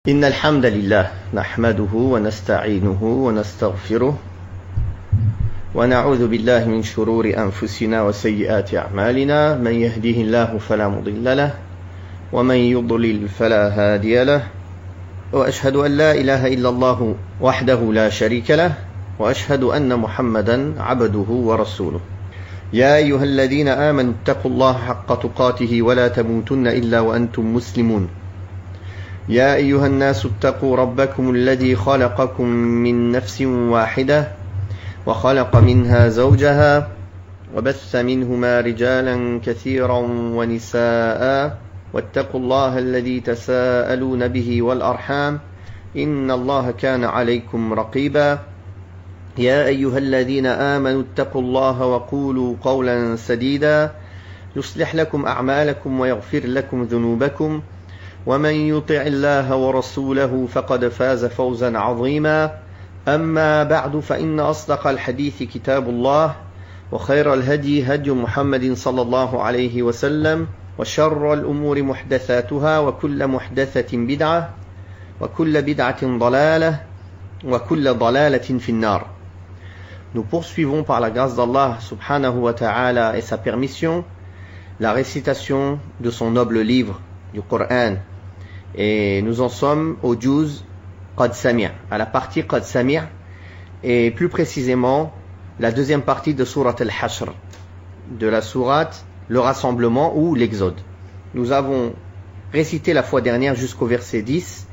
إن الحمد لله نحمده ونستعينه ونستغفره ونعوذ بالله من شرور أنفسنا وسيئات أعمالنا من يهده الله فلا مضل له ومن يضلل فلا هادي له وأشهد أن لا إله إلا الله وحده لا شريك له وأشهد أن محمدا عبده ورسوله يا أيها الذين آمنوا اتقوا الله حق تقاته ولا تموتن إلا وأنتم مسلمون يا أيها الناس اتقوا ربكم الذي خلقكم من نفس واحدة وخلق منها زوجها وبث منهما رجالا كثيرا ونساء واتقوا الله الذي تساءلون به والأرحام إن الله كان عليكم رقيبا يا أيها الذين آمنوا اتقوا الله وقولوا قولا سديدا يصلح لكم أعمالكم ويغفر لكم ذنوبكم ومن يطع الله ورسوله فقد فاز فوزا عظيما أما بعد فإن أصدق الحديث كتاب الله وخير الهدي هدي محمد صلى الله عليه وسلم وشر الأمور محدثاتها وكل محدثة بدعة وكل بدعة ضلالة وكل ضلالة في النار. Nous poursuivons par la grâce d'Allah subhanahu wa ta'ala et sa permission la récitation de son noble livre du Coran. Et nous en sommes au juz Qad Sami', à la partie Qad Sami', et plus précisément la deuxième partie de Surat al-Hashr, de la sourate le rassemblement ou l'exode. Nous avons récité la fois dernière jusqu'au verset 10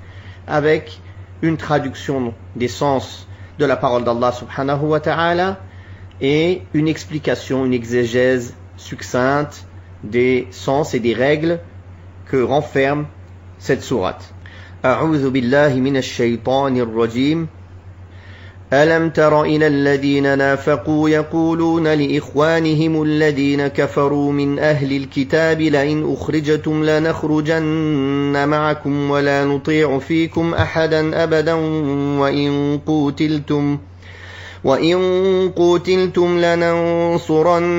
avec une traduction des sens de la parole d'Allah subhanahu wa ta'ala et une explication, une exégèse succincte des sens et des règles que renferme cette sourate. أعوذ بالله من الشيطان الرجيم ألم تر إلى الذين نافقوا يقولون لإخوانهم الذين كفروا من أهل الكتاب لئن أخرجتم لنخرجن معكم ولا نطيع فيكم أحدا أبدا وإن قوتلتم لننصرنكم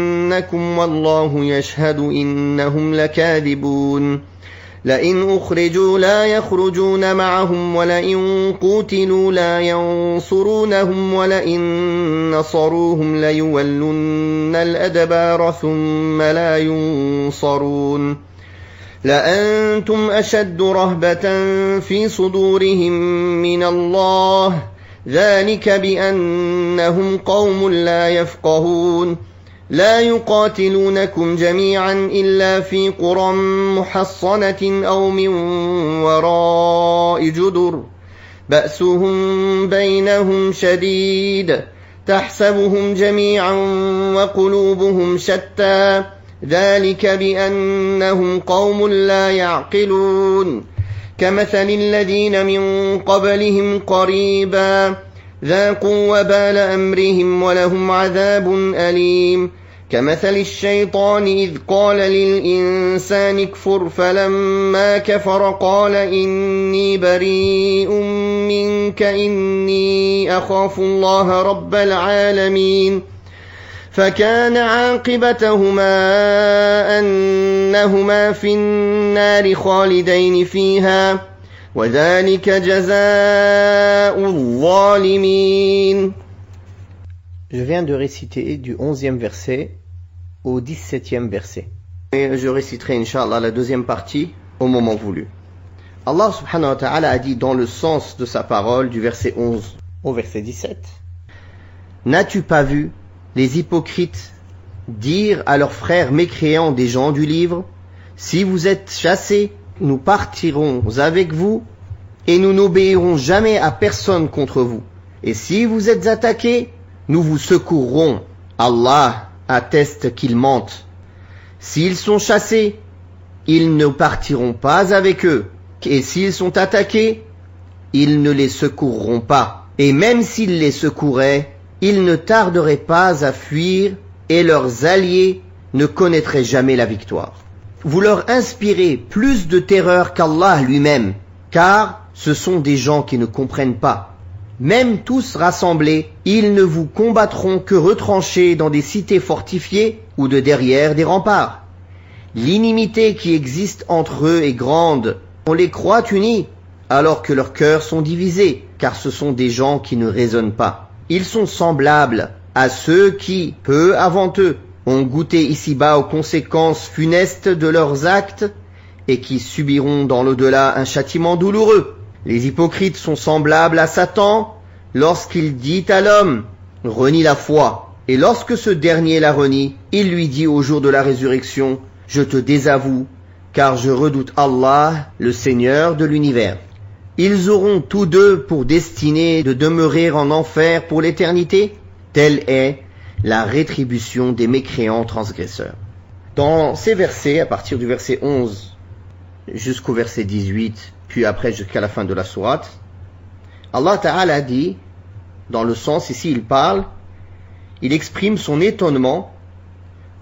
والله يشهد إنهم لكاذبون لئن أخرجوا لا يخرجون معهم ولئن قوتلوا لا ينصرونهم ولئن نصروهم ليولن الأدبار ثم لا ينصرون لأنتم أشد رهبة في صدورهم من الله ذلك بأنهم قوم لا يفقهون لا يقاتلونكم جميعا إلا في قرى محصنة أو من وراء جدر بأسهم بينهم شديد تحسبهم جميعا وقلوبهم شتى ذلك بأنهم قوم لا يعقلون كمثل الذين من قبلهم قريبا ذاقوا وبال أمرهم ولهم عذاب أليم كمثل الشيطان إذ قال للإنسان اكفر فلما كفر قال إني بريء منك إني أخاف الله رب العالمين فكان عاقبتهما أنهما في النار خالدين فيها وذلك جزاء الظالمين. Je viens de réciter du 11e verset au 17e verset. Et je réciterai, Inch'Allah, la deuxième partie au moment voulu. Allah subhanahu wa ta'ala a dit dans le sens de sa parole du verset 11 au verset 17: N'as-tu pas vu les hypocrites dire à leurs frères mécréants des gens du livre: Si vous êtes chassés, nous partirons avec vous et nous n'obéirons jamais à personne contre vous. Et si vous êtes attaqués, nous vous secourrons. Allah atteste qu'ils mentent. S'ils sont chassés, ils ne partiront pas avec eux. Et s'ils sont attaqués, ils ne les secourront pas. Et même s'ils les secouraient, ils ne tarderaient pas à fuir et leurs alliés ne connaîtraient jamais la victoire. Vous leur inspirez plus de terreur qu'Allah lui-même, car ce sont des gens qui ne comprennent pas. Même tous rassemblés, ils ne vous combattront que retranchés dans des cités fortifiées ou de derrière des remparts. L'inimité qui existe entre eux est grande. On les croit unis, alors que leurs cœurs sont divisés, car ce sont des gens qui ne raisonnent pas. Ils sont semblables à ceux qui, peu avant eux, ont goûté ici-bas aux conséquences funestes de leurs actes et qui subiront dans l'au-delà un châtiment douloureux. Les hypocrites sont semblables à Satan lorsqu'il dit à l'homme « renie la foi ». Et lorsque ce dernier la renie, il lui dit au jour de la résurrection « je te désavoue, car je redoute Allah, le Seigneur de l'univers ». Ils auront tous deux pour destinée de demeurer en enfer pour l'éternité. Telle est la rétribution des mécréants transgresseurs. Dans ces versets, à partir du verset 11 jusqu'au verset 18, puis après jusqu'à la fin de la sourate, Allah Ta'ala dit, dans le sens ici il exprime son étonnement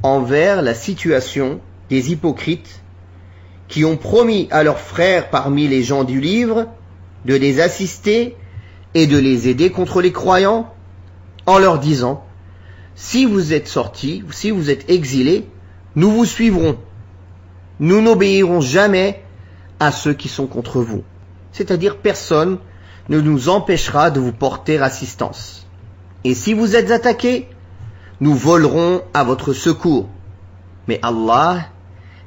envers la situation des hypocrites qui ont promis à leurs frères parmi les gens du livre de les assister et de les aider contre les croyants en leur disant « Si vous êtes sortis, si vous êtes exilés, nous vous suivrons. Nous n'obéirons jamais à ceux qui sont contre vous. » C'est-à-dire personne ne nous empêchera de vous porter assistance. Et si vous êtes attaqués, nous volerons à votre secours. Mais Allah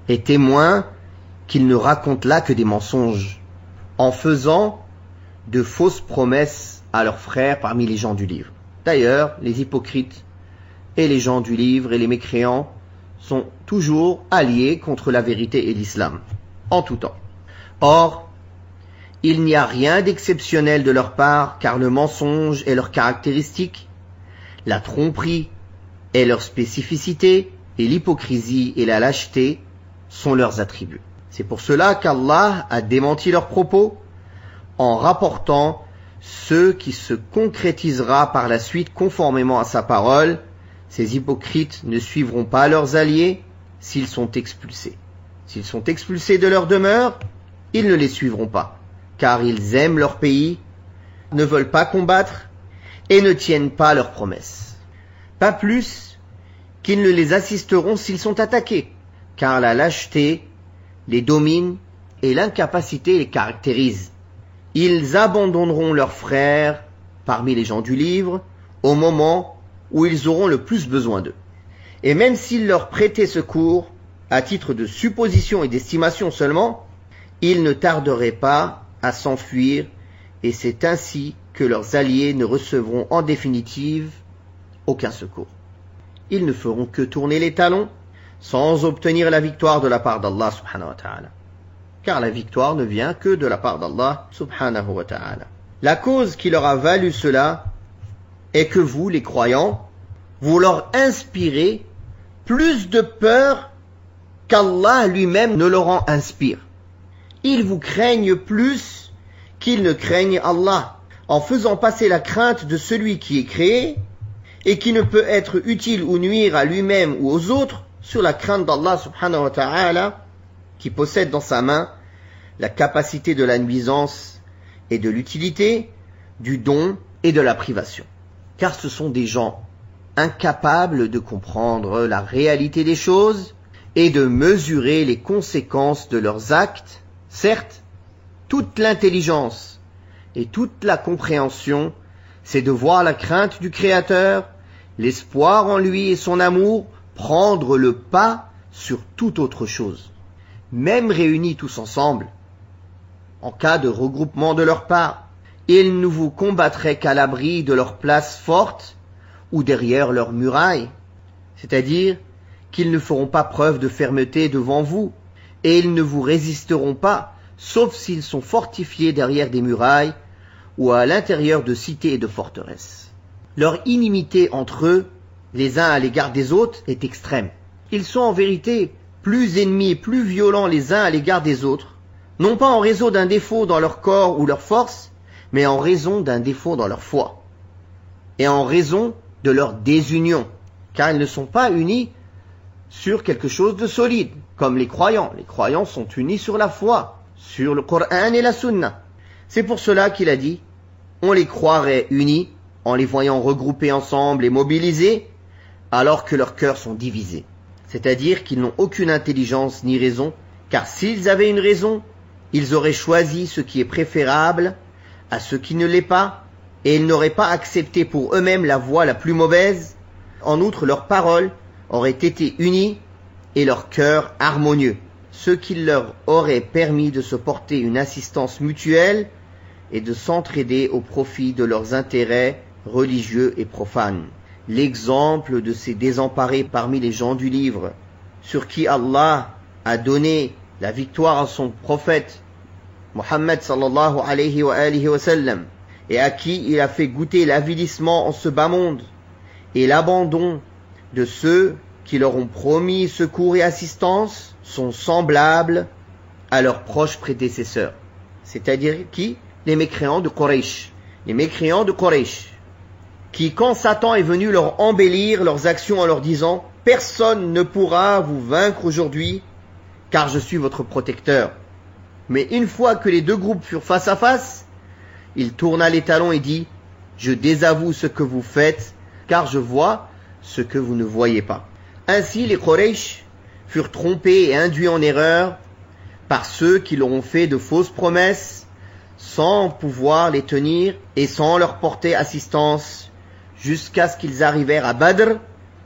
est témoin qu'ils ne racontent là que des mensonges, en faisant de fausses promesses à leurs frères parmi les gens du livre. D'ailleurs, les hypocrites et les gens du livre et les mécréants sont toujours alliés contre la vérité et l'islam, en tout temps. Or, il n'y a rien d'exceptionnel de leur part, car le mensonge est leur caractéristique, la tromperie est leur spécificité, et l'hypocrisie et la lâcheté sont leurs attributs. C'est pour cela qu'Allah a démenti leurs propos en rapportant ce qui se concrétisera par la suite conformément à sa parole. Ces hypocrites ne suivront pas leurs alliés s'ils sont expulsés. S'ils sont expulsés de leur demeure, ils ne les suivront pas, car ils aiment leur pays, ne veulent pas combattre et ne tiennent pas leurs promesses. Pas plus qu'ils ne les assisteront s'ils sont attaqués, car la lâcheté les domine et l'incapacité les caractérise. Ils abandonneront leurs frères parmi les gens du livre au moment où ils auront le plus besoin d'eux. Et même s'ils leur prêtaient secours, à titre de supposition et d'estimation seulement, ils ne tarderaient pas à s'enfuir, et c'est ainsi que leurs alliés ne recevront en définitive aucun secours. Ils ne feront que tourner les talons sans obtenir la victoire de la part d'Allah subhanahu wa ta'ala. Car la victoire ne vient que de la part d'Allah subhanahu wa ta'ala. La cause qui leur a valu cela est que vous, les croyants, vous leur inspirez plus de peur qu'Allah lui-même ne leur en inspire. Ils vous craignent plus qu'ils ne craignent Allah, en faisant passer la crainte de celui qui est créé et qui ne peut être utile ou nuire à lui-même ou aux autres sur la crainte d'Allah subhanahu wa ta'ala, qui possède dans sa main la capacité de la nuisance et de l'utilité, du don et de la privation. Car ce sont des gens incapables de comprendre la réalité des choses et de mesurer les conséquences de leurs actes. Certes, toute l'intelligence et toute la compréhension, c'est de voir la crainte du Créateur, l'espoir en lui et son amour prendre le pas sur toute autre chose. Même réunis tous ensemble, en cas de regroupement de leur part, ils ne vous combattraient qu'à l'abri de leur place forte ou derrière leurs murailles, c'est-à-dire qu'ils ne feront pas preuve de fermeté devant vous, et ils ne vous résisteront pas, sauf s'ils sont fortifiés derrière des murailles ou à l'intérieur de cités et de forteresses. Leur inimité entre eux, les uns à l'égard des autres, est extrême. Ils sont en vérité plus ennemis et plus violents les uns à l'égard des autres, non pas en raison d'un défaut dans leur corps ou leur force, mais en raison d'un défaut dans leur foi, et en raison de leur désunion, car ils ne sont pas unis sur quelque chose de solide, comme les croyants. Les croyants sont unis sur la foi, sur le Coran et la Sunna. C'est pour cela qu'il a dit, on les croirait unis, en les voyant regroupés ensemble et mobilisés, alors que leurs cœurs sont divisés. C'est-à-dire qu'ils n'ont aucune intelligence ni raison, car s'ils avaient une raison, ils auraient choisi ce qui est préférable à ce qui ne l'est pas, et ils n'auraient pas accepté pour eux-mêmes la voie la plus mauvaise. En outre, leurs paroles auraient été unies et leur cœur harmonieux, ce qui leur aurait permis de se porter une assistance mutuelle et de s'entraider au profit de leurs intérêts religieux et profanes. L'exemple de ces désemparés parmi les gens du livre, sur qui Allah a donné la victoire à son prophète Muhammad sallallahu alayhi wa sallam, et à qui il a fait goûter l'avilissement en ce bas monde, et l'abandon de ceux qui leur ont promis secours et assistance, sont semblables à leurs proches prédécesseurs. C'est-à-dire qui? Les mécréants de Quraysh. Les mécréants de Quraysh, qui, quand Satan est venu leur embellir leurs actions en leur disant « Personne ne pourra vous vaincre aujourd'hui, car je suis votre protecteur. » Mais une fois que les deux groupes furent face à face, il tourna les talons et dit « Je désavoue ce que vous faites, car je vois ce que vous ne voyez pas. » Ainsi, les Quraysh furent trompés et induits en erreur par ceux qui leur ont fait de fausses promesses sans pouvoir les tenir et sans leur porter assistance, jusqu'à ce qu'ils arrivèrent à Badr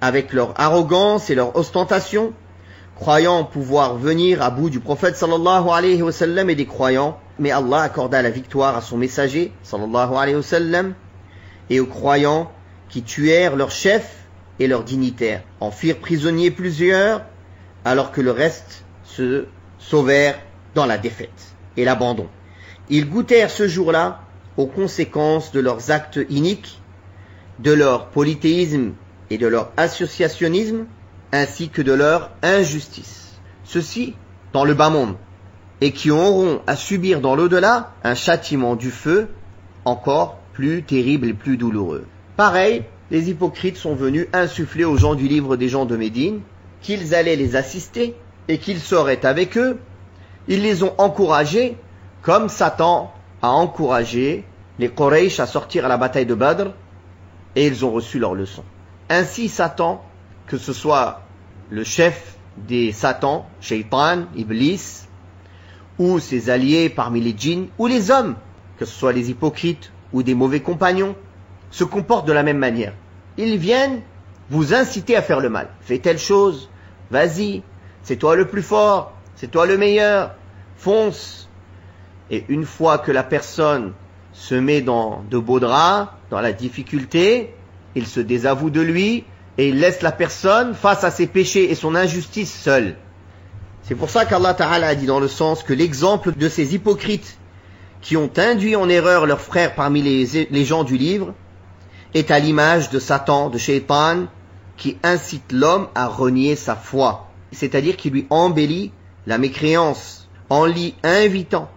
avec leur arrogance et leur ostentation, croyant pouvoir venir à bout du prophète sallallahu alayhi wa sallam et des croyants. Mais Allah accorda la victoire à son messager sallallahu alayhi wa sallam et aux croyants qui tuèrent leurs chefs et leurs dignitaires, en firent prisonniers plusieurs, alors que le reste se sauvèrent dans la défaite et l'abandon. Ils goûtèrent ce jour-là aux conséquences de leurs actes iniques, de leur polythéisme et de leur associationnisme, ainsi que de leur injustice. Ceux-ci dans le bas monde, et qui auront à subir dans l'au-delà un châtiment du feu encore plus terrible et plus douloureux. Pareil, les hypocrites sont venus insuffler aux gens du livre des gens de Médine qu'ils allaient les assister et qu'ils seraient avec eux. Ils les ont encouragés comme Satan a encouragé les Quraysh à sortir à la bataille de Badr, et ils ont reçu leur leçon. Ainsi Satan, que ce soit le chef des Satans, Shaitan, Iblis, ou ses alliés parmi les djinns, ou les hommes, que ce soit les hypocrites ou des mauvais compagnons, se comportent de la même manière. Ils viennent vous inciter à faire le mal. Fais telle chose, vas-y, c'est toi le plus fort, c'est toi le meilleur, fonce. Et une fois que la personne se met dans de beaux draps, dans la difficulté, il se désavoue de lui et il laisse la personne face à ses péchés et son injustice seule. C'est pour ça qu'Allah Ta'ala a dit dans le sens que l'exemple de ces hypocrites qui ont induit en erreur leurs frères parmi les gens du livre est à l'image de Satan, de Shaitan, qui incite l'homme à renier sa foi, c'est-à-dire qui lui embellit la mécréance en l'y invitant.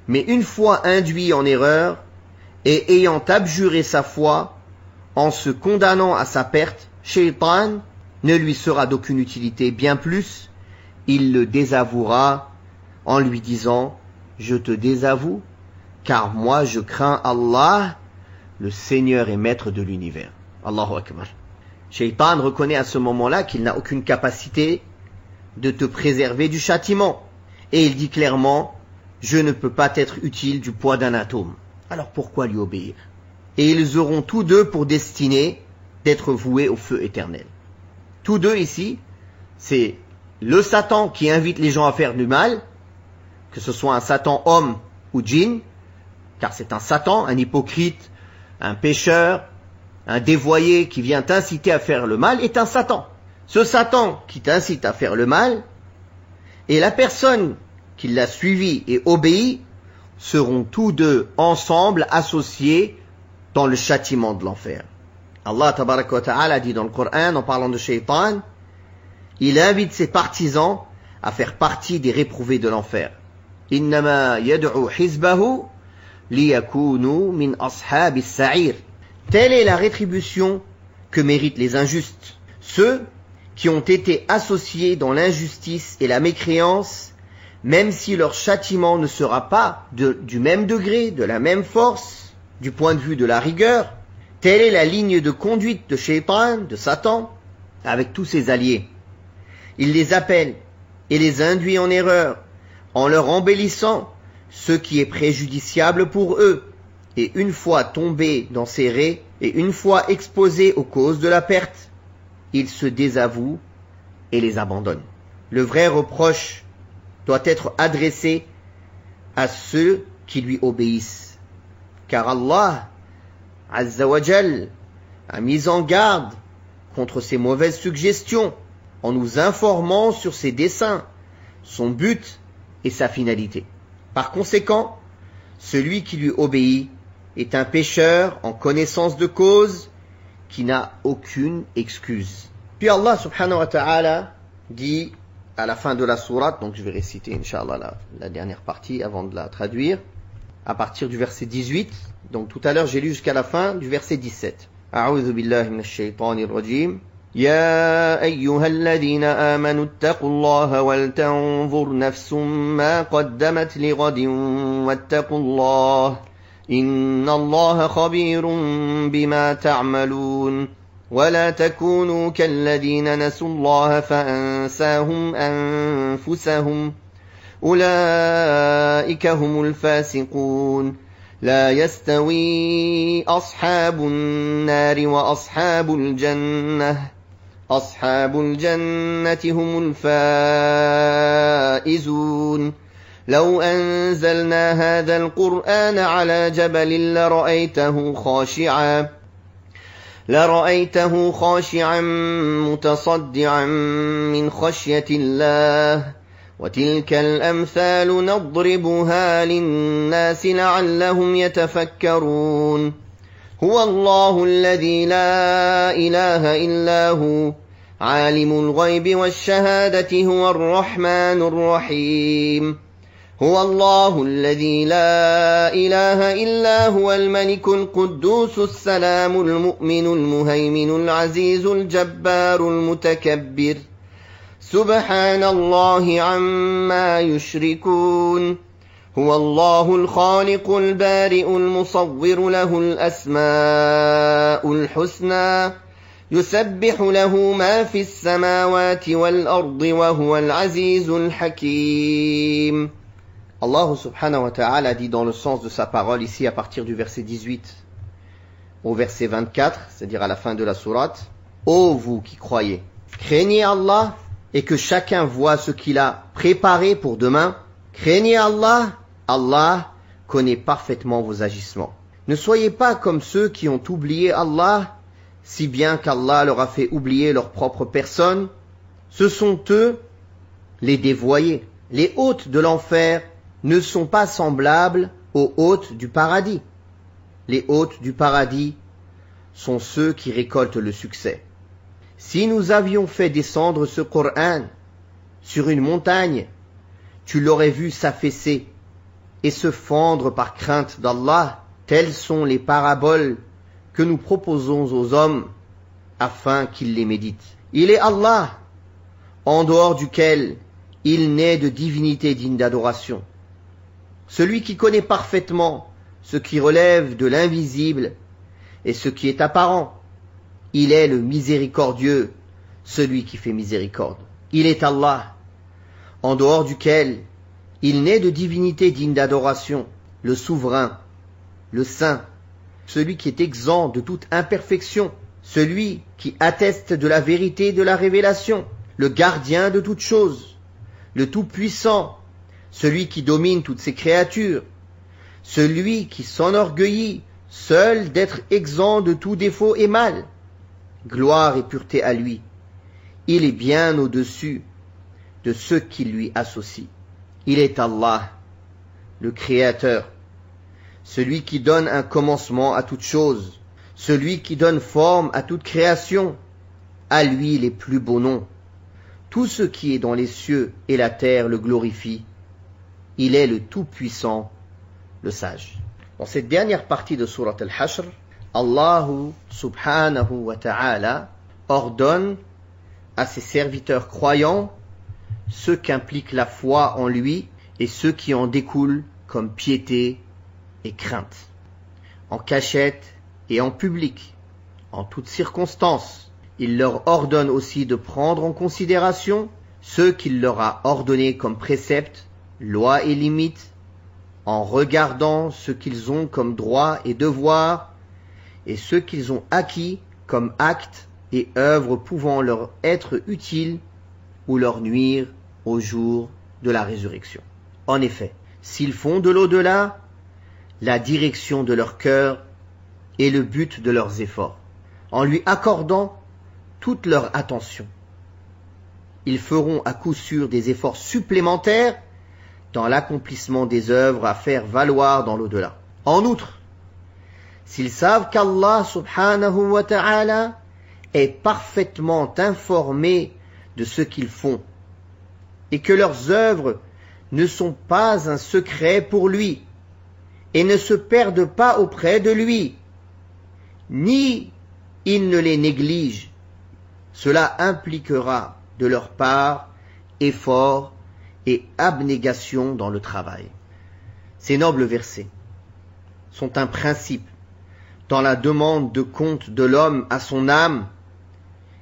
Mais une fois induit en erreur et ayant abjuré sa foi, en se condamnant à sa perte, Shaitan ne lui sera d'aucune utilité, bien plus, il le désavouera en lui disant « Je te désavoue, car moi je crains Allah, le Seigneur et Maître de l'univers. » Allahu Akbar. Shaitan reconnaît à ce moment-là qu'il n'a aucune capacité de te préserver du châtiment. Et il dit clairement « Je ne peux pas t'être utile du poids d'un atome. » Alors pourquoi lui obéir? Et ils auront tous deux pour destinée d'être voués au feu éternel. Tous deux ici, c'est le Satan qui invite les gens à faire du mal, que ce soit un Satan homme ou djinn, car c'est un Satan, un hypocrite, un pécheur, un dévoyé qui vient t'inciter à faire le mal est un Satan. Ce Satan qui t'incite à faire le mal et la personne qui l'a suivi et obéi seront tous deux ensemble associés dans le châtiment de l'enfer. Allah tabaraka wa ta'ala dit dans le Coran en parlant de Shaitan, il invite ses partisans à faire partie des réprouvés de l'enfer. Innama yad'u hizbahu liyakunu min ashabis sa'ir. Telle est la rétribution que méritent les injustes, ceux qui ont été associés dans l'injustice et la mécréance, même si leur châtiment ne sera pas du même degré, de la même force, du point de vue de la rigueur. Telle est la ligne de conduite de Shaitan, de Satan, avec tous ses alliés. Il les appelle et les induit en erreur, en leur embellissant ce qui est préjudiciable pour eux, et une fois tombés dans ces raies, et une fois exposés aux causes de la perte, ils se désavouent et les abandonnent. Le vrai reproche doit être adressé à ceux qui lui obéissent, car Allah Azza wa Jal a mis en garde contre ces mauvaises suggestions en nous informant sur ses desseins, son but et sa finalité. Par conséquent, celui qui lui obéit est un pécheur en connaissance de cause qui n'a aucune excuse. Puis Allah subhanahu wa ta'ala dit à la fin de la sourate, donc je vais réciter Inch'Allah la dernière partie avant de la traduire, à partir du verset 18. Donc tout à l'heure j'ai lu jusqu'à la fin du verset 17. A'udhu billahi minash shaitanir rajim. يا أيها الذين آمنوا اتقوا الله ولتنظر نفس ما قدمت لغد واتقوا الله إن الله خبير بما تعملون ولا تكونوا كالذين نسوا الله فأنساهم أنفسهم أولئك هم الفاسقون لا يستوي أصحاب النار وأصحاب الجنة أصحاب الجنة هم الفائزون لو أنزلنا هذا القرآن على جبل لرأيته خاشعا متصدعا من خشية الله وتلك الأمثال نضربها للناس لعلهم يتفكرون هو الله الذي لا إله إلا هو عالم الغيب والشهادة هو الرحمن الرحيم هو الله الذي لا إله إلا هو الملك القدوس السلام المؤمن المهيمن العزيز الجبار المتكبر سبحان الله عما يشركون هو الله الخالق البارئ المصور له الأسماء الحسنى يسبح له ما في السماوات والأرض وهو العزيز الحكيم. Allah subhanahu wa ta'ala dit dans le sens de sa parole ici à partir du verset 18 au verset 24, c'est-à-dire à la fin de la sourate: Ô vous qui croyez, craignez Allah et que chacun voit ce qu'il a préparé pour demain. Craignez Allah, Allah connaît parfaitement vos agissements. Ne soyez pas comme ceux qui ont oublié Allah, si bien qu'Allah leur a fait oublier leur propre personne. Ce sont eux les dévoyés. Les hôtes de l'enfer ne sont pas semblables aux hôtes du paradis. Les hôtes du paradis sont ceux qui récoltent le succès. Si nous avions fait descendre ce Coran sur une montagne, tu l'aurais vu s'affaisser et se fendre par crainte d'Allah. Telles sont les paraboles que nous proposons aux hommes afin qu'ils les méditent. Il est Allah, en dehors duquel il n'est de divinité digne d'adoration. Celui qui connaît parfaitement ce qui relève de l'invisible et ce qui est apparent. Il est le miséricordieux, celui qui fait miséricorde. Il est Allah, en dehors duquel il n'est de divinité digne d'adoration, le souverain, le saint, celui qui est exempt de toute imperfection, celui qui atteste de la vérité de la révélation, le gardien de toutes choses, le tout-puissant, celui qui domine toutes ses créatures, celui qui s'enorgueillit seul d'être exempt de tout défaut et mal. Gloire et pureté à lui. Il est bien au-dessus de ceux qui lui associent. Il est Allah, le Créateur, celui qui donne un commencement à toute chose, celui qui donne forme à toute création. À lui les plus beaux noms. Tout ce qui est dans les cieux et la terre le glorifie. Il est le Tout-Puissant, le Sage. Dans cette dernière partie de Surat Al-Hashr, Allah subhanahu wa ta'ala ordonne à ses serviteurs croyants ce qu'implique la foi en lui et ce qui en découle comme piété et crainte, en cachette et en public, en toutes circonstances. Il leur ordonne aussi de prendre en considération ce qu'il leur a ordonné comme préceptes, lois et limites, en regardant ce qu'ils ont comme droits et devoirs et ce qu'ils ont acquis comme actes et œuvres pouvant leur être utiles ou leur nuire au jour de la résurrection. En effet, s'ils font de l'au-delà la direction de leur cœur et le but de leurs efforts, en lui accordant toute leur attention, ils feront à coup sûr des efforts supplémentaires dans l'accomplissement des œuvres à faire valoir dans l'au-delà. En outre, s'ils savent qu'Allah subhanahu wa ta'ala est parfaitement informé de ce qu'ils font et que leurs œuvres ne sont pas un secret pour lui et ne se perdent pas auprès de lui, ni il ne les néglige, cela impliquera de leur part effort et abnégation dans le travail. Ces nobles versets sont un principe dans la demande de compte de l'homme à son âme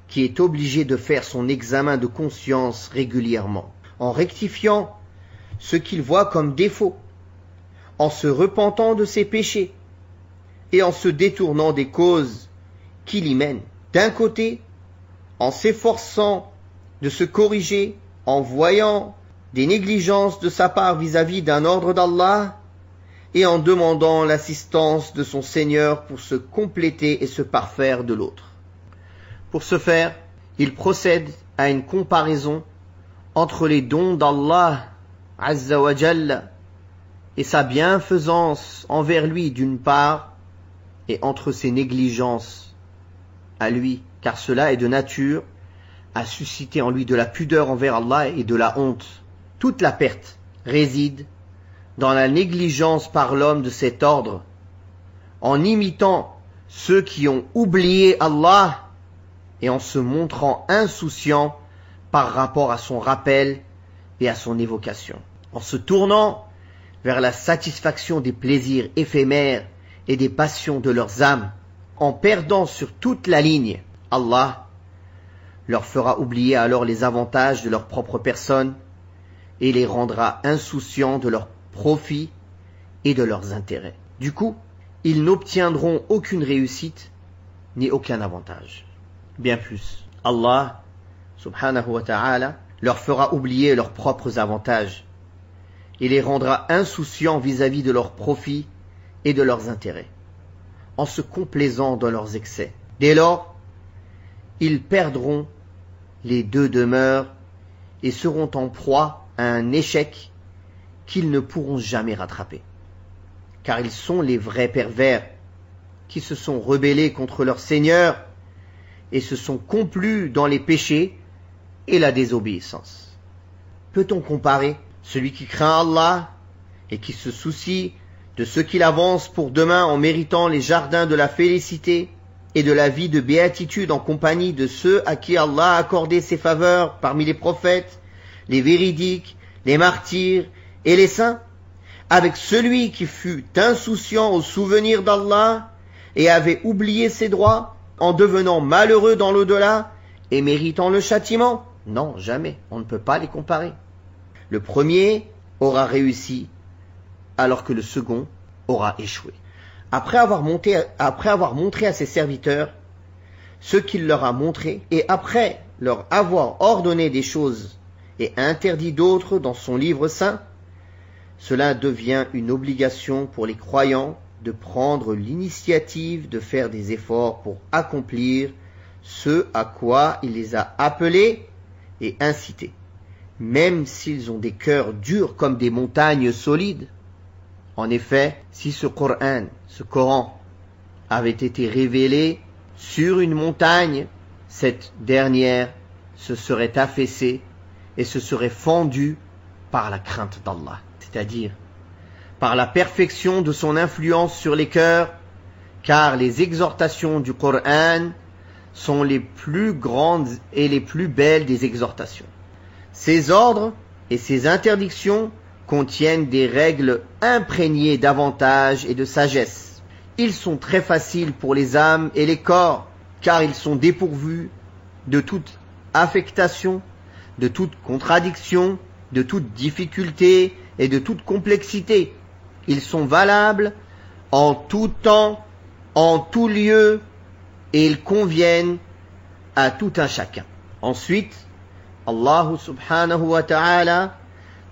qui est obligé de faire son examen de conscience régulièrement, en rectifiant ce qu'il voit comme défaut, en se repentant de ses péchés et en se détournant des causes qui l'y mènent. D'un côté, en s'efforçant de se corriger, en voyant des négligences de sa part vis-à-vis d'un ordre d'Allah et en demandant l'assistance de son Seigneur pour se compléter et se parfaire de l'autre. Pour ce faire, il procède à une comparaison entre les dons d'Allah Azza wa Jalla et sa bienfaisance envers lui d'une part et entre ses négligences à lui, car cela est de nature à susciter en lui de la pudeur envers Allah et de la honte. Toute la perte réside dans la négligence par l'homme de cet ordre, en imitant ceux qui ont oublié Allah et en se montrant insouciant par rapport à son rappel et à son évocation, en se tournant vers la satisfaction des plaisirs éphémères et des passions de leurs âmes, en perdant sur toute la ligne. Allah leur fera oublier alors les avantages de leur propre personne et les rendra insouciants de leurs profits et de leurs intérêts. Du coup, ils n'obtiendront aucune réussite ni aucun avantage. Bien plus, Allah subhanahu wa ta'ala leur fera oublier leurs propres avantages et les rendra insouciants vis-à-vis de leurs profits et de leurs intérêts, en se complaisant dans leurs excès. Dès lors, ils perdront les deux demeures et seront en proie à un échec qu'ils ne pourront jamais rattraper. Car ils sont les vrais pervers qui se sont rebellés contre leur Seigneur et se sont complus dans les péchés et la désobéissance. Peut-on comparer celui qui craint Allah et qui se soucie de ce qu'il avance pour demain en méritant les jardins de la félicité et de la vie de béatitude en compagnie de ceux à qui Allah a accordé ses faveurs parmi les prophètes, les véridiques, les martyrs et les saints, avec celui qui fut insouciant au souvenir d'Allah et avait oublié ses droits en devenant malheureux dans l'au-delà et méritant le châtiment? Non, jamais, on ne peut pas les comparer. Le premier aura réussi alors que le second aura échoué. Après avoir montré à ses serviteurs ce qu'il leur a montré et après leur avoir ordonné des choses et interdit d'autres dans son livre saint, cela devient une obligation pour les croyants de prendre l'initiative de faire des efforts pour accomplir ce à quoi il les a appelés et incités, même s'ils ont des cœurs durs comme des montagnes solides. En effet, si ce Coran avait été révélé sur une montagne, cette dernière se serait affaissée et se serait fendue par la crainte d'Allah, c'est-à-dire par la perfection de son influence sur les cœurs, car les exhortations du Coran sont les plus grandes et les plus belles des exhortations. Ces ordres et ces interdictions contiennent des règles imprégnées d'avantages et de sagesse. Ils sont très faciles pour les âmes et les corps, car ils sont dépourvus de toute affectation, de toute contradiction, de toute difficulté et de toute complexité. Ils sont valables en tout temps, en tout lieu, et ils conviennent à tout un chacun. Ensuite, Allah subhanahu wa ta'ala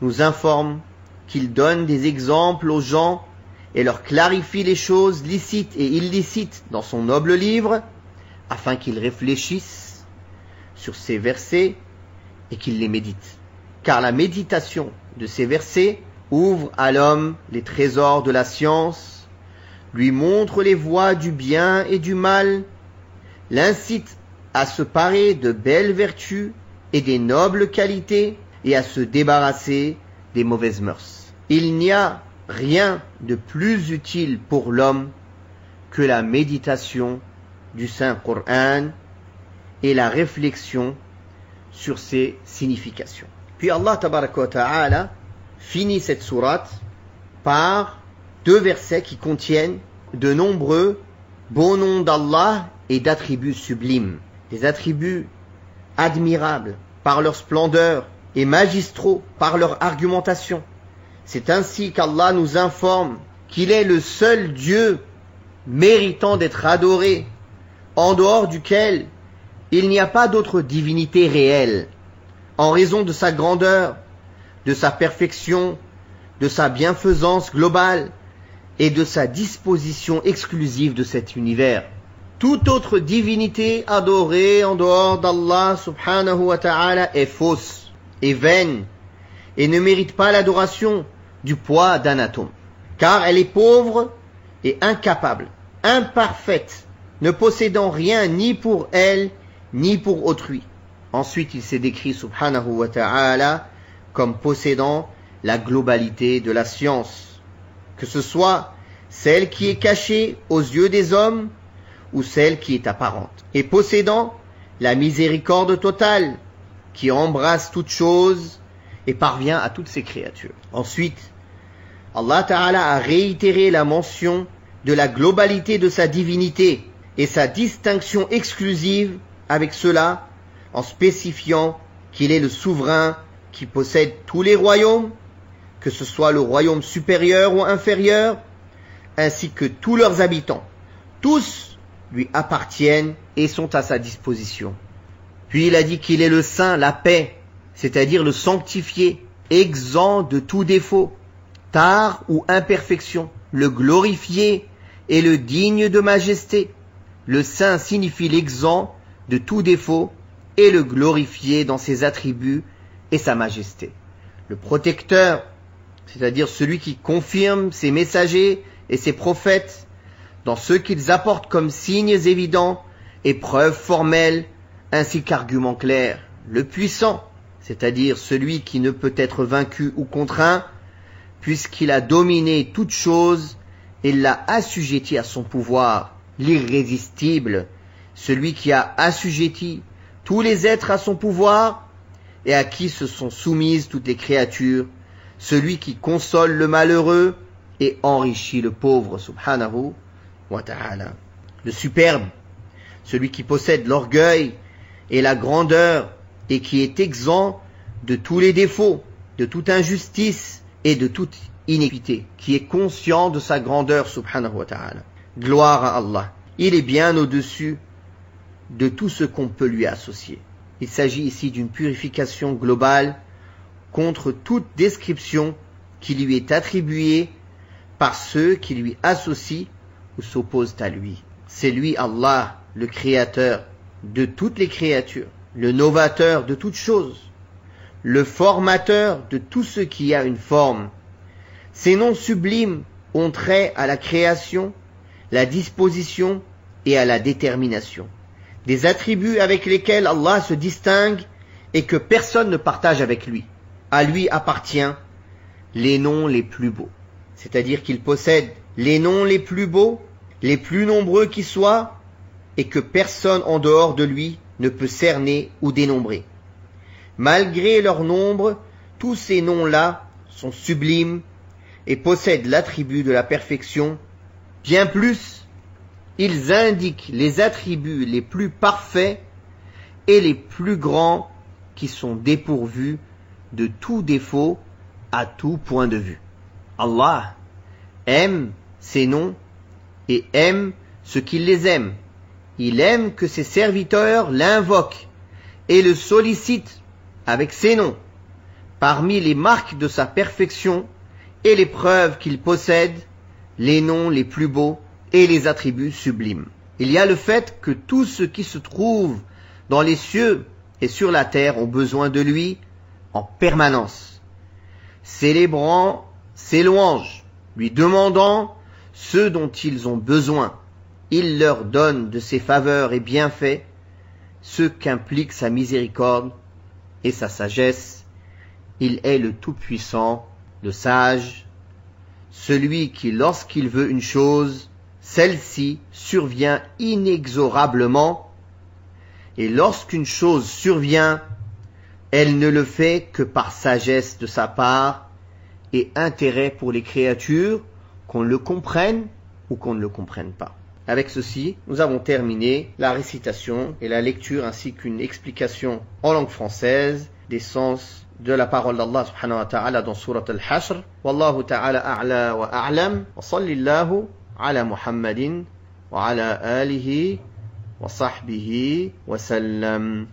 nous informe qu'il donne des exemples aux gens et leur clarifie les choses licites et illicites dans son noble livre, afin qu'ils réfléchissent sur ces versets et qu'ils les méditent. Car la méditation de ces versets ouvre à l'homme les trésors de la science, lui montre les voies du bien et du mal, l'incite à se parer de belles vertus et des nobles qualités et à se débarrasser des mauvaises mœurs. Il n'y a rien de plus utile pour l'homme que la méditation du Saint-Coran et la réflexion sur ses significations. Puis Allah tabaraka wa ta'ala finit cette sourate par 2 versets qui contiennent de nombreux beaux noms d'Allah et d'attributs sublimes. Des attributs admirables par leur splendeur et magistraux par leur argumentation. C'est ainsi qu'Allah nous informe qu'il est le seul Dieu méritant d'être adoré, en dehors duquel il n'y a pas d'autre divinité réelle, en raison de sa grandeur, de sa perfection, de sa bienfaisance globale et de sa disposition exclusive de cet univers. Toute autre divinité adorée en dehors d'Allah subhanahu wa ta'ala est fausse et vaine et ne mérite pas l'adoration du poids d'un atome. Car elle est pauvre et incapable, imparfaite, ne possédant rien ni pour elle ni pour autrui. Ensuite, il s'est décrit subhanahu wa ta'ala comme possédant la globalité de la science, que ce soit celle qui est cachée aux yeux des hommes ou celle qui est apparente, et possédant la miséricorde totale qui embrasse toutes choses et parvient à toutes ses créatures. Ensuite, Allah Ta'ala a réitéré la mention de la globalité de sa divinité et sa distinction exclusive avec cela, en spécifiant qu'il est le souverain qui possède tous les royaumes, que ce soit le royaume supérieur ou inférieur, ainsi que tous leurs habitants. Tous lui appartiennent et sont à sa disposition. Puis il a dit qu'il est le saint, la paix, c'est-à-dire le sanctifié, exempt de tout défaut, tare ou imperfection, le glorifié et le digne de majesté. Le saint signifie l'exempt de tout défaut et le glorifié dans ses attributs et sa majesté. Le protecteur, c'est-à-dire celui qui confirme ses messagers et ses prophètes dans ce qu'ils apportent comme signes évidents et preuves formelles, ainsi qu'arguments clairs. Le puissant, c'est-à-dire celui qui ne peut être vaincu ou contraint, puisqu'il a dominé toute chose et l'a assujetti à son pouvoir. L'irrésistible, celui qui a assujetti tous les êtres à son pouvoir et à qui se sont soumises toutes les créatures, celui qui console le malheureux et enrichit le pauvre, subhanahu wa ta'ala. Le superbe, celui qui possède l'orgueil et la grandeur et qui est exempt de tous les défauts, de toute injustice et de toute iniquité, qui est conscient de sa grandeur, subhanahu wa ta'ala. Gloire à Allah. Il est bien au-dessus de tout ce qu'on peut lui associer. Il s'agit ici d'une purification globale contre toute description qui lui est attribuée par ceux qui lui associent ou s'opposent à lui. C'est lui, Allah, le créateur de toutes les créatures, le novateur de toutes choses, le formateur de tout ce qui a une forme. Ces noms sublimes ont trait à la création, la disposition et à la détermination. Des attributs avec lesquels Allah se distingue et que personne ne partage avec lui. À lui appartient les noms les plus beaux. C'est-à-dire qu'il possède les noms les plus beaux, les plus nombreux qui soient, et que personne en dehors de lui ne peut cerner ou dénombrer. Malgré leur nombre, tous ces noms-là sont sublimes et possèdent l'attribut de la perfection. Bien plus, ils indiquent les attributs les plus parfaits et les plus grands qui sont dépourvus de tout défaut à tout point de vue. Allah aime ses noms et aime ceux qui les aiment. Il aime que ses serviteurs l'invoquent et le sollicitent avec ses noms. Parmi les marques de sa perfection et les preuves qu'il possède, les noms les plus beaux et les attributs sublimes. Il y a le fait que tout ce qui se trouve dans les cieux et sur la terre ont besoin de lui en permanence, célébrant ses louanges, lui demandant ce dont ils ont besoin. Il leur donne de ses faveurs et bienfaits ce qu'implique sa miséricorde et sa sagesse. Il est le Tout-Puissant, le Sage, celui qui, lorsqu'il veut une chose, celle-ci survient inexorablement, et lorsqu'une chose survient, elle ne le fait que par sagesse de sa part et intérêt pour les créatures, qu'on le comprenne ou qu'on ne le comprenne pas. Avec ceci, nous avons terminé la récitation et la lecture ainsi qu'une explication en langue française des sens de la parole d'Allah subhanahu wa ta'ala dans Surat Al-Hashr. Wallahu ta'ala a'la wa a'lam wa sallallahu ala Muhammadin wa ala alihi wa sahbihi wa sallam.